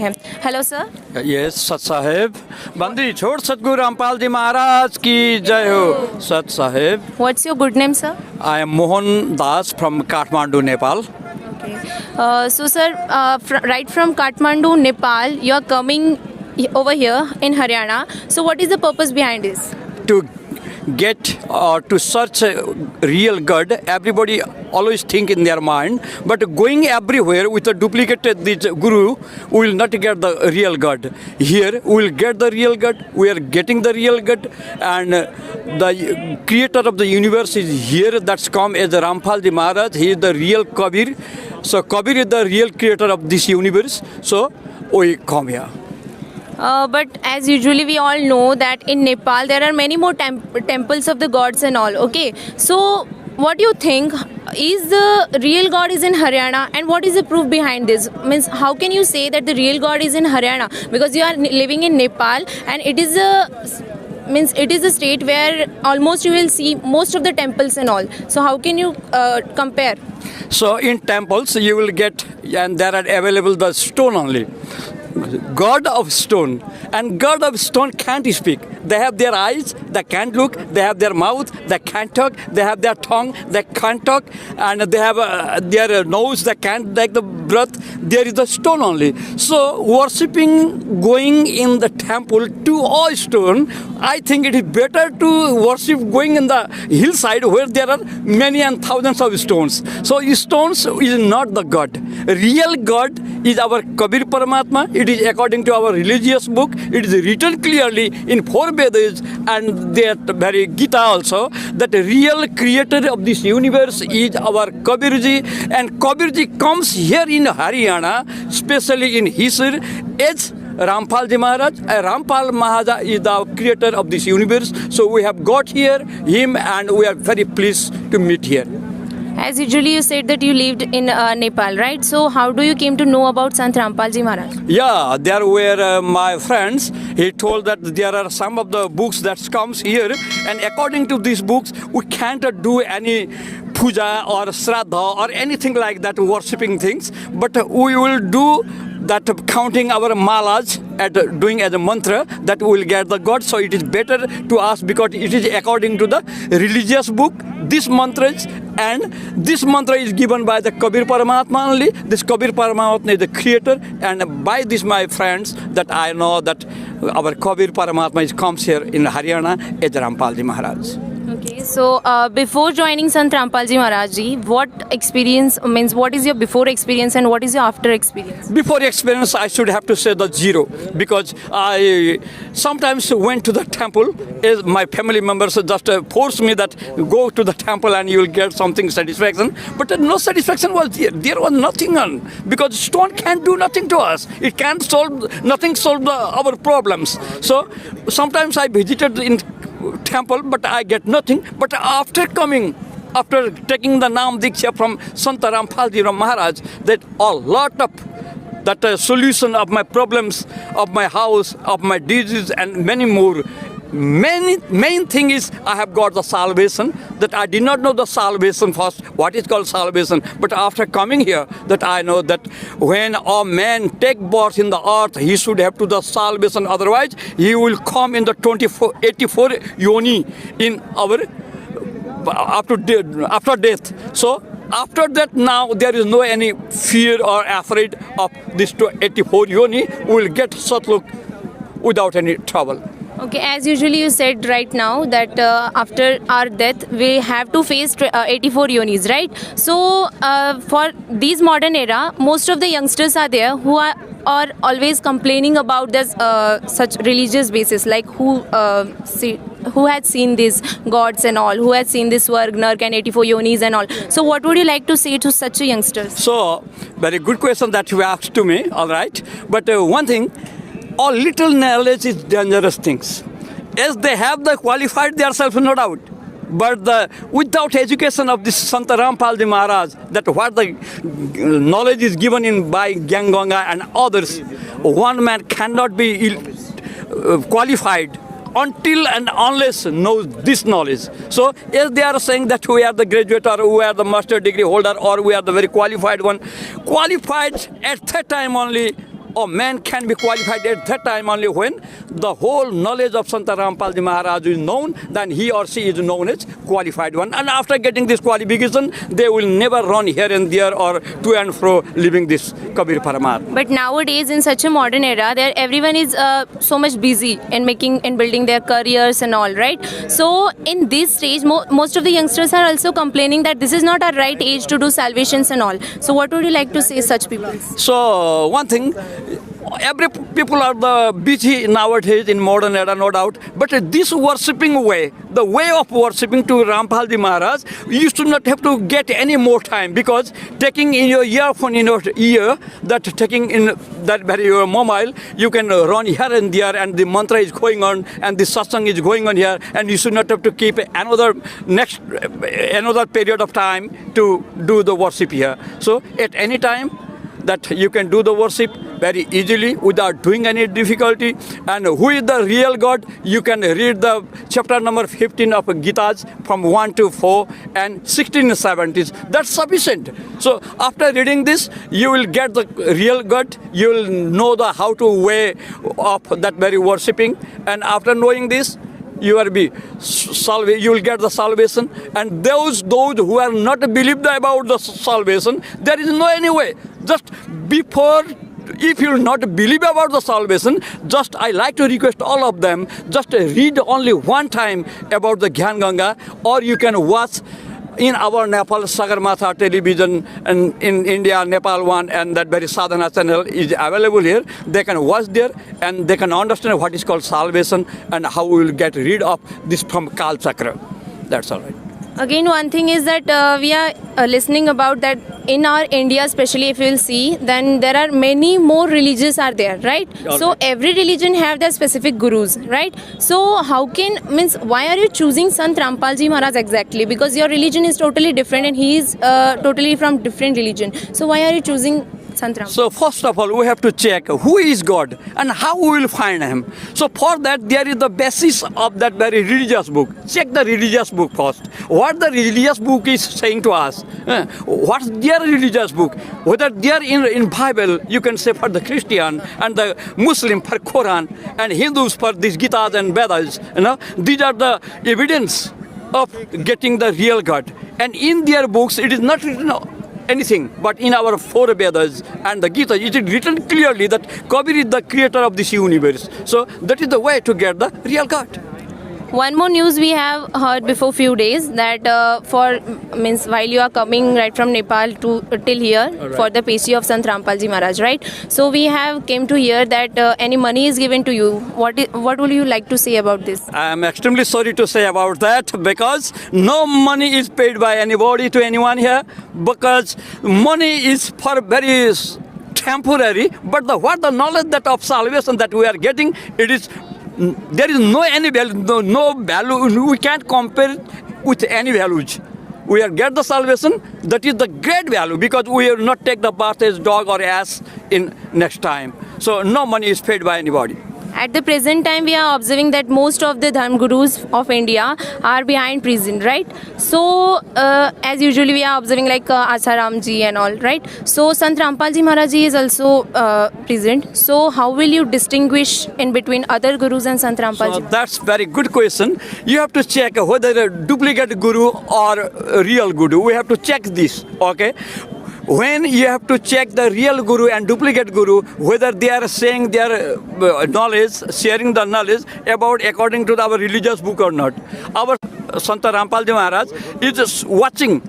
Hello sir. Yes सत साहेब बंदी छोड़ सतगुरु रामपाल जी महाराज की जय हो. सत साहेब. What's your good name, sir? I am Mohan Das from Kathmandu, Nepal. Okay. So, sir, right from Kathmandu, Nepal, you are coming over here in Haryana. So, what is the purpose behind this? To get or to search a real God, everybody always think in their mind, but going everywhere with a duplicate this guru, we will not get the real God. Here we will get the real God. We are getting the real God, and the creator of the universe is here. That's come as Rampal Ji Maharaj. He is the real Kabir. So Kabir is the real creator of this universe. So we come here. But as usually we all know that in Nepal there are many more temples of the gods and all. Okay. So what do you think? Is the real God is in Haryana, and what is the proof behind this? Means how can you say that the real God is in Haryana? Because you are living in Nepal, and it is a state where almost you will see most of the temples and all. So how can you compare? So in temples you will get, and there are available the stone only. God of stone, and God of stone can't speak. They have their eyes, they can't look. They have their mouth, they can't talk. They have their tongue, they can't talk. And they have their nose, they can't take the breath. There is the stone only. So worshipping, going in the temple to all stone, I think it is better to worship going in the hillside where there are many and thousands of stones. So stones is not the God. Real God is our Kabir Paramatma. It is according to our religious book. It is written clearly in 4 Vedas and that very Gita also, that the real creator of this universe is our Kabirji, and Kabirji comes here in Haryana, especially in Hisar, as Rampal Ji Maharaj. Rampal Maharaj is the creator of this universe. So we have got here him, and we are very pleased to meet here. As usually you said that you lived in Nepal, right? So how do you came to know about Sant Rampal Ji Maharaj? Yeah, there were my friends. He told that there are some of the books that comes here, and according to these books, we can't do any puja or shraddha or anything like that, worshipping things. But we will do that, counting our malas at doing as a mantra, that we will get the God. So it is better to ask, because it is according to the religious book. This mantra is given by the Kabir Paramatma only. This Kabir Paramatma is the creator, and by this, my friends, that I know that our Kabir Paramatma comes here in Haryana as Rampal Ji Maharaj. Okay, so before joining Sant Rampal Ji Maharaj Ji, what experience means? What is your before experience and what is your after experience? Before experience, I should have to say the zero, because I sometimes went to the temple. As my family members just forced me that go to the temple and you will get something satisfaction. But no satisfaction was there. There was nothing on, because stone can't do nothing to us. It can't solve our problems. So sometimes I visited in temple, but I get nothing. But after taking the Naam Diksha from Sant Rampal Ji Maharaj, that a lot of that solution of my problems, of my house, of my disease, and many more. Main thing is I have got the salvation, that I did not know the salvation first, what is called salvation. But after coming here, that I know that when a man take birth in the earth, he should have to the salvation. Otherwise, he will come in the 84 yoni in our after death. So after that, now there is no any fear or afraid of this 84 yoni. We will get Satlok without any trouble. Okay, as usually you said right now that after our death we have to face 84 yonis, right? So for these modern era, most of the youngsters are there who are always complaining about this such religious basis, like who had seen these gods and all, who had seen this Swarg, Nark and 84 yonis and all. So what would you like to say to such youngsters? So very good question that you asked to me, all right. But one thing, all little knowledge is dangerous things. As they have the qualified themselves, no doubt. But without education of this Sant Rampal Ji Maharaj, that what the knowledge is given in by Ganga and others, one man cannot be qualified until and unless knows this knowledge. So as they are saying that we are the graduate, or we are the master degree holder, or we are the very qualified one, qualified at that time only a man can be qualified at that time only when the whole knowledge of Sant Rampalji Maharaj is known, then he or she is known as qualified one. And after getting this qualification, they will never run here and there or to and fro living this Kabir Paramar. But nowadays, in such a modern era, there everyone is so much busy in making and building their careers and all, right? So in this stage, most of the youngsters are also complaining that this is not a right age to do salvations and all. So what would you like to say such people? So one thing, every people are the busy nowadays in modern era, no doubt. But this worshipping way, the way of worshipping to Rampalji Maharaj, you should not have to get any more time, because taking in your earphone in your ear, that taking in that very your mobile, you can run here and there, and the mantra is going on, and the satsang is going on here, and you should not have to keep another period of time to do the worship here. So at any time that you can do the worship very easily without doing any difficulty. And who is the real God? You can read the chapter number 15 of Gita's from 1 to 4 and 16 and 17. That's sufficient. So after reading this, you will get the real God. You will know the how to way of that very worshipping. And after knowing this, you will get the salvation. And those who are not believed about the salvation, there is no any way. Just before, if you will not believe about the salvation, just I like to request all of them, just read only one time about the Gyan Ganga, or you can watch in our Nepal Sagarmatha television, and in India Nepal one, and that very Sadhana channel is available here. They can watch there and they can understand what is called salvation and how we will get rid of this from Kal Chakra. That's all right. Again, one thing is that we are listening about that in our India, especially if you will see, then there are many more religions are there, right? All so right. every religion have their specific gurus, right? So why are you choosing Sant Rampalji Maharaj exactly? Because your religion is totally different and he is totally from different religion. So why are you choosing Sant Rampalji? So first of all, we have to check who is God and how we will find him. So for that, there is the basis of that very religious book. Check the religious book first. What the religious book is saying to us. What's their religious book? Whether they are in Bible, you can say for the Christian, and the Muslim for Quran, and Hindus for these Gitas and Vedas. These are the evidence of getting the real God. And in their books, it is not written anything, but in our four Vedas and the Gita, it is written clearly that Kabir is the creator of this universe. So that is the way to get the real God. One more news we have heard before few days that while you are coming right from Nepal to till here right. for the Peshi of Sant Rampalji Maharaj, right? So we have came to hear that any money is given to you. What will you like to say about this? I am extremely sorry to say about that, because no money is paid by anybody to anyone here, because money is for very temporary, but what the knowledge that of salvation that we are getting, there is no any value, no value. We can't compare it with any values. We are get the salvation. That is the great value, because we will not take the birth as dog or ass in next time. So no money is paid by anybody. At the present time, we are observing that most of the Dharma Gurus of India are behind prison, right? So, as usually we are observing like Asaram ji and all, right? So, Sant Rampalji Maharaj ji is also present. So, how will you distinguish in between other Gurus and Sant Rampalji? So that's very good question. You have to check whether a duplicate guru or a real guru. We have to check this, okay? When you have to check the real guru and duplicate guru, whether they are saying their knowledge, sharing the knowledge about according to our religious book or not. Our Sant Rampalji Maharaj is watching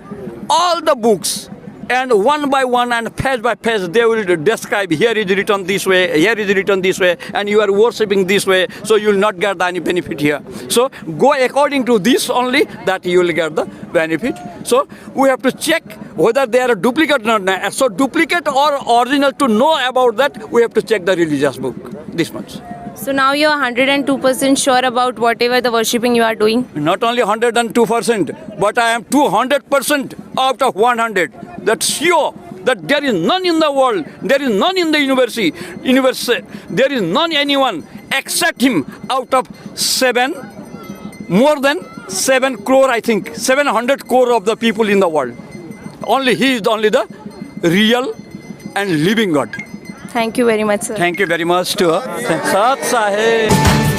all the books, and one by one and page by page they will describe, here is written this way, here is written this way, and you are worshipping this way, so you will not get any benefit here. So go according to this only, that you will get the benefit. So we have to check whether they are a duplicate or not. So duplicate or original, to know about that, we have to check the religious book, this much. So now you are 102% sure about whatever the worshipping you are doing? Not only 102%, but I am 200% out of 100. That's sure that there is none in the world, there is none in the universe, there is none anyone except him out of more than 7 crore, I think, 700 crore of the people in the world. Only he is only the real and living God. Thank you very much, sir. Thank you very much to Sat Sahib.